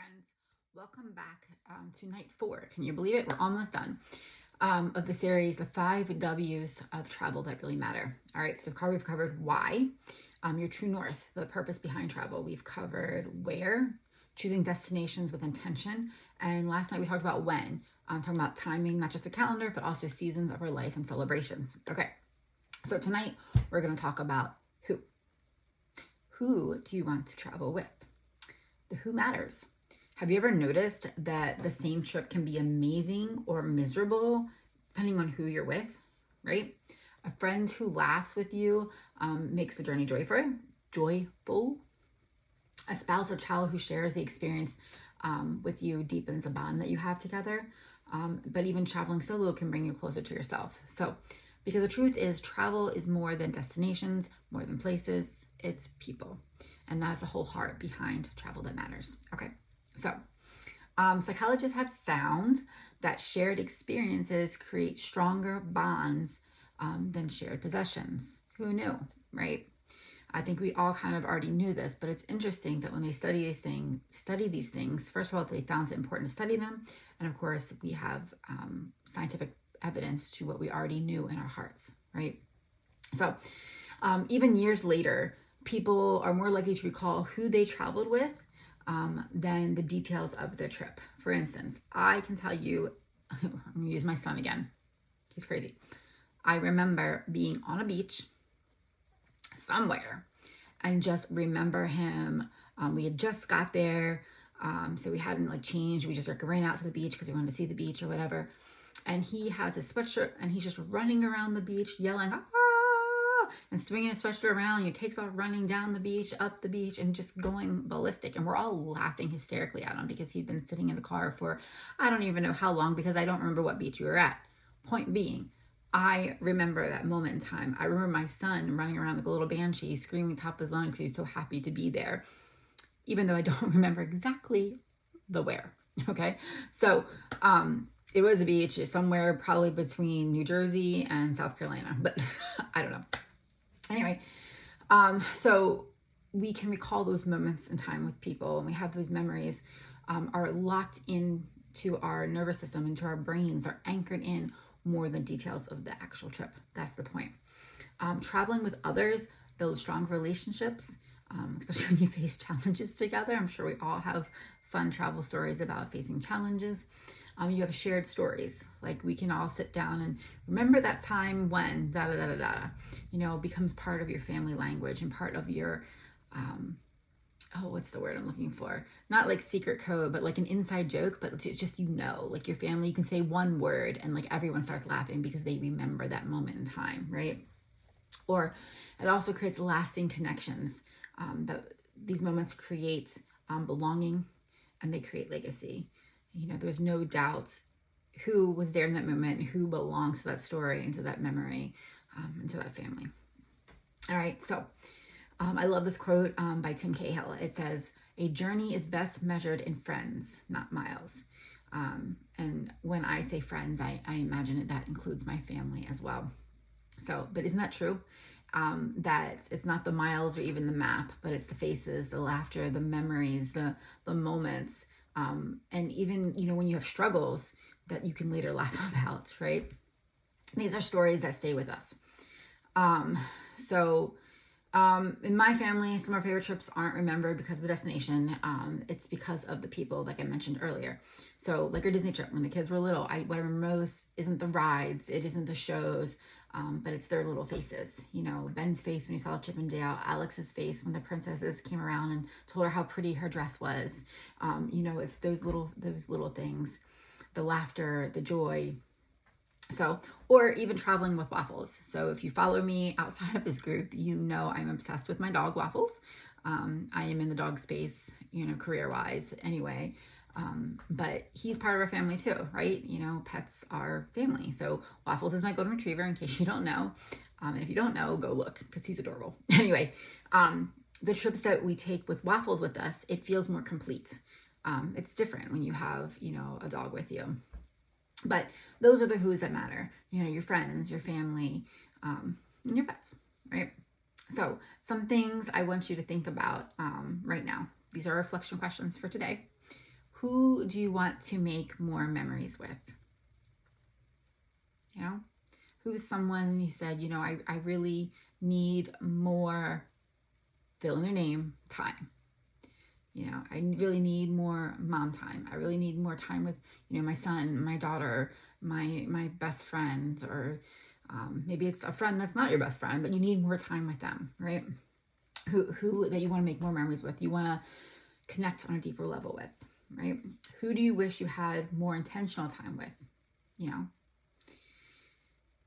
friends. Welcome back to night 4. Can you believe it? We're almost done of the series, the 5 W's of travel that really matter. All right, so we've covered why, your true north, the purpose behind travel. We've covered where, choosing destinations with intention. And last night we talked about when, talking about timing, not just the calendar, but also seasons of our life and celebrations. Okay, so tonight we're going to talk about who. Who do you want to travel with? The who matters. Have you ever noticed that the same trip can be amazing or miserable depending on who you're with, right? A friend who laughs with you makes the journey joyful. A spouse or child who shares the experience with you deepens the bond that you have together. But even traveling solo can bring you closer to yourself. So, because the truth is, travel is more than destinations, more than places, it's people. And that's the whole heart behind travel that matters. Okay. So, psychologists have found that shared experiences create stronger bonds than shared possessions. Who knew, right? I think we all kind of already knew this, but it's interesting that when they study these things, first of all, they found it important to study them. And of course, we have scientific evidence to what we already knew in our hearts, right? So, even years later, people are more likely to recall who they traveled with than the details of their trip. For instance, I can tell you, I'm going to use my son again. He's crazy. I remember being on a beach somewhere and just remember him. We had just got there. So we hadn't changed. We just ran out to the beach because we wanted to see the beach or whatever. And he has a sweatshirt and he's just running around the beach yelling, ah! And swinging his sweatshirt around. And he takes off running down the beach, up the beach, and just going ballistic. And we're all laughing hysterically at him because he'd been sitting in the car for I don't even know how long, because I don't remember what beach we were at. Point being, I remember that moment in time. I remember my son running around like a little banshee, screaming top of his lungs because he's so happy to be there, even though I don't remember exactly the where. Okay, so it was a beach somewhere probably between New Jersey and South Carolina, but I don't know. Anyway, so we can recall those moments in time with people, and we have those memories are locked into our nervous system, into our brains, are anchored in more than details of the actual trip. That's the point. Traveling with others builds strong relationships, especially when you face challenges together. I'm sure we all have fun travel stories about facing challenges. You have shared stories, like we can all sit down and remember that time when da da da da da, becomes part of your family language and part of your what's the word I'm looking for? Not like secret code, but like an inside joke, but it's just, like your family, you can say one word and like everyone starts laughing because they remember that moment in time, right? Or it also creates lasting connections. That these moments create belonging, and they create legacy. There's no doubt who was there in that moment, who belongs to that story and to that memory, and to that family. All right, so I love this quote by Tim Cahill. It says, "A journey is best measured in friends, not miles." And when I say friends, I imagine that includes my family as well. So, but isn't that true? That it's not the miles or even the map, but it's the faces, the laughter, the memories, the moments, and even, when you have struggles that you can later laugh about, right? These are stories that stay with us. In my family, some of our favorite trips aren't remembered because of the destination. It's because of the people, like I mentioned earlier. So like our Disney trip, when the kids were little, what I remember most isn't the rides, it isn't the shows, but it's their little faces. Ben's face when he saw Chip and Dale, Alex's face when the princesses came around and told her how pretty her dress was. It's those little things, the laughter, the joy. So, or even traveling with Waffles. So if you follow me outside of this group, I'm obsessed with my dog Waffles. I am in the dog space, career-wise anyway. But he's part of our family too, right? Pets are family. So Waffles is my golden retriever, in case you don't know. And if you don't know, go look, because he's adorable. Anyway, the trips that we take with Waffles with us, it feels more complete. It's different when you have, a dog with you. But those are the who's that matter. Your friends, your family, and your pets, right? So some things I want you to think about right now. These are reflection questions for today. Who do you want to make more memories with? You know, who's someone you said, you know, I really need more, fill in their name, time. You know, I really need more mom time. I really need more time with, you know, my son, my daughter, my best friends, or maybe it's a friend that's not your best friend, but you need more time with them, right? Who that you want to make more memories with, you want to connect on a deeper level with, right? Who do you wish you had more intentional time with? You know,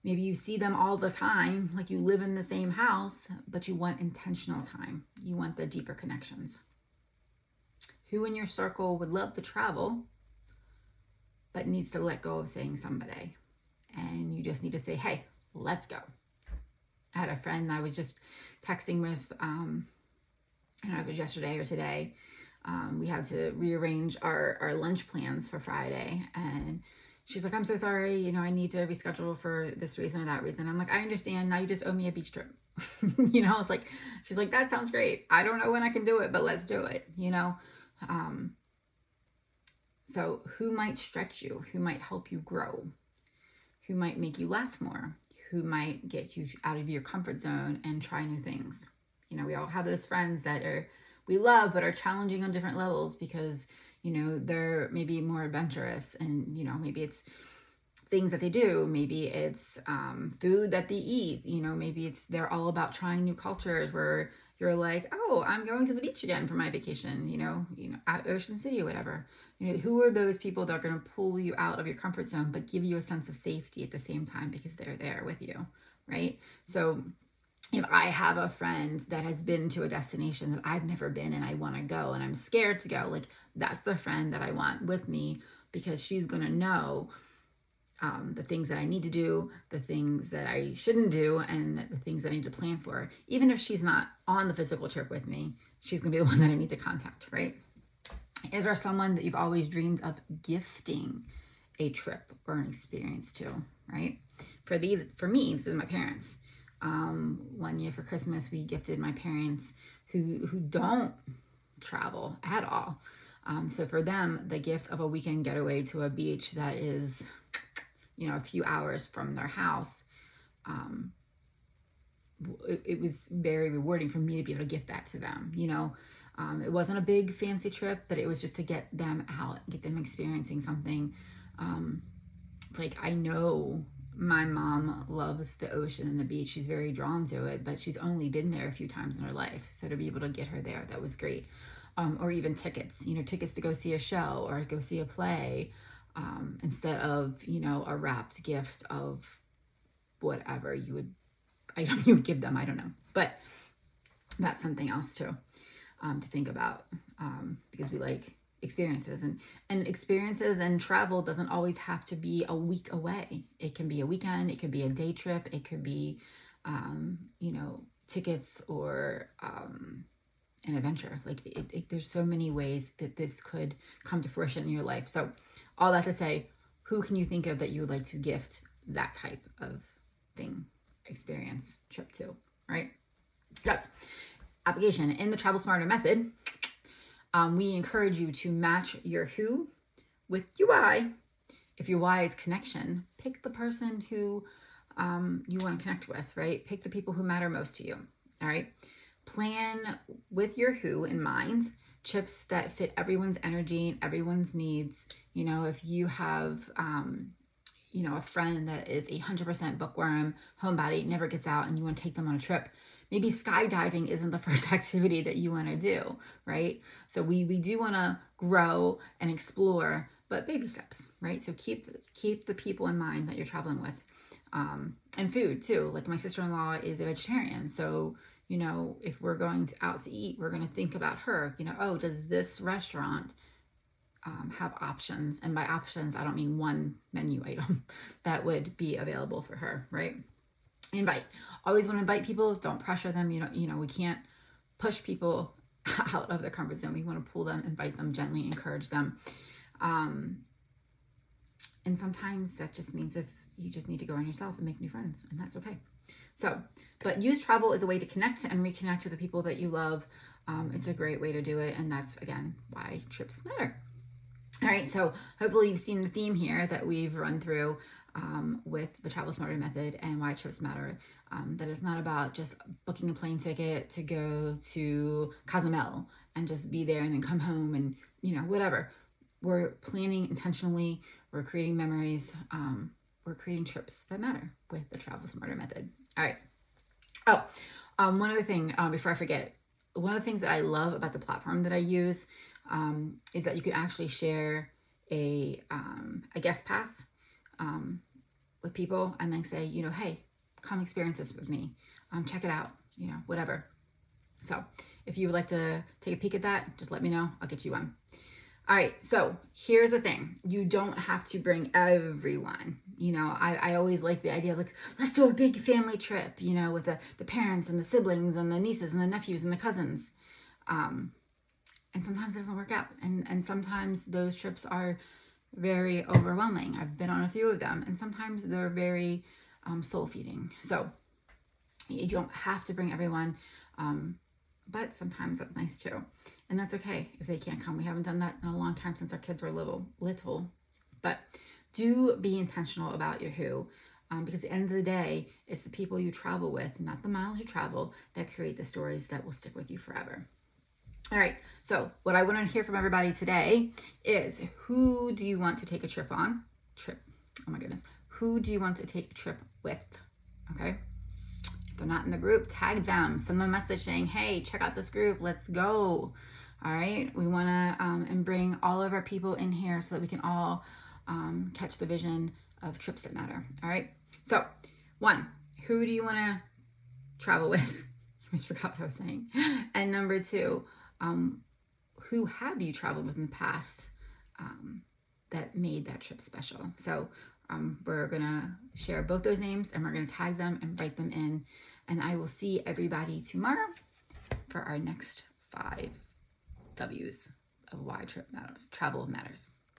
maybe you see them all the time, like you live in the same house, but you want intentional time. You want the deeper connections. Who in your circle would love to travel, but needs to let go of saying someday? And you just need to say, hey, let's go. I had a friend I was just texting with, I don't know if it was yesterday or today. We had to rearrange our lunch plans for Friday. And she's like, I'm so sorry. You know, I need to reschedule for this reason or that reason. I'm like, I understand. Now you just owe me a beach trip. You know, it's like, she's like, that sounds great. I don't know when I can do it, but let's do it, you know? So who might stretch you? Who might help you grow? Who might make you laugh more? Who might get you out of your comfort zone and try new things? You know, we all have those friends that we love, but are challenging on different levels because, you know, they're maybe more adventurous, and, you know, maybe it's things that they do. Maybe it's food that they eat. You know, maybe they're all about trying new cultures where you're like, oh, I'm going to the beach again for my vacation, you know, at Ocean City or whatever. You know, who are those people that are going to pull you out of your comfort zone, but give you a sense of safety at the same time because they're there with you, right? So if I have a friend that has been to a destination that I've never been and I want to go and I'm scared to go, like, that's the friend that I want with me, because she's going to know the things that I need to do, the things that I shouldn't do, and the things that I need to plan for. Even if she's not on the physical trip with me, she's going to be the one that I need to contact, right? Is there someone that you've always dreamed of gifting a trip or an experience to, right? For me, this is my parents. One year for Christmas, we gifted my parents who don't travel at all. So for them, the gift of a weekend getaway to a beach that is, you know, a few hours from their house, it was very rewarding for me to be able to gift that to them. You know, it wasn't a big fancy trip, but it was just to get them out, get them experiencing something. Like, I know my mom loves the ocean and the beach. She's very drawn to it, but she's only been there a few times in her life. So to be able to get her there, that was great. Or even tickets, you know, tickets to go see a show or go see a play, instead of, you know, a wrapped gift of whatever item you would give them. I don't know, but that's something else too, to think about, because we like experiences, and experiences and travel doesn't always have to be a week away. It can be a weekend, it could be a day trip, it could be, you know, tickets or, an adventure. Like, there's so many ways that this could come to fruition in your life. So all that to say, who can you think of that you would like to gift that type of thing, experience, trip to, right? Yes. Application. In the Travel Smarter method, we encourage you to match your who with your why. If your why is connection, pick the person who you want to connect with, right? Pick the people who matter most to you, all right? Plan with your who in mind, trips that fit everyone's energy and everyone's needs. You know, if you have, you know, a friend that is 100% bookworm, homebody, never gets out, and you want to take them on a trip, maybe skydiving isn't the first activity that you want to do, right? So we do want to grow and explore, but baby steps, right? So keep the people in mind that you're traveling with. And food too. Like, my sister-in-law is a vegetarian, so, you know, if we're going out to eat, we're going to think about her. You know, oh, does this restaurant have options? And by options, I don't mean one menu item that would be available for her, right? Invite. Always want to invite people. Don't pressure them. You know, we can't push people out of their comfort zone. We want to pull them, invite them gently, encourage them. And sometimes that just means if you just need to go on yourself and make new friends, and that's okay. So, but use travel as a way to connect and reconnect with the people that you love. It's a great way to do it. And that's, again, why trips matter. All right, so hopefully you've seen the theme here that we've run through with the Travel Smarter method and why trips matter. That it's not about just booking a plane ticket to go to Cozumel and just be there and then come home and, whatever. We're planning intentionally, we're creating memories, we're creating trips that matter with the Travel Smarter method. All right. Oh, one other thing before I forget. One of the things that I love about the platform that I use is that you can actually share a guest pass with people and then say, hey, come experience this with me. Check it out, whatever. So if you would like to take a peek at that, just let me know. I'll get you one. All right, so here's the thing. You don't have to bring everyone. I always like the idea of let's do a big family trip, with the parents and the siblings and the nieces and the nephews and the cousins. And sometimes it doesn't work out. And sometimes those trips are very overwhelming. I've been on a few of them, and sometimes they're very soul feeding. So you don't have to bring everyone. But sometimes that's nice too. And that's okay if they can't come. We haven't done that in a long time since our kids were little. But do be intentional about your who. Because at the end of the day, it's the people you travel with, not the miles you travel, that create the stories that will stick with you forever. All right, so what I want to hear from everybody today is, who do you want to take a trip on? Oh my goodness. Who do you want to take a trip with? Okay. If they're not in the group, tag them. Send them a message saying, hey, check out this group. Let's go. All right. We want to and bring all of our people in here so that we can all catch the vision of trips that matter. All right. So 1, who do you want to travel with? I just forgot what I was saying. And number 2, who have you traveled with in the past that made that trip special? So we're going to share both those names, and we're going to tag them and write them in. And I will see everybody tomorrow for our next 5 W's of why trip matters, travel matters.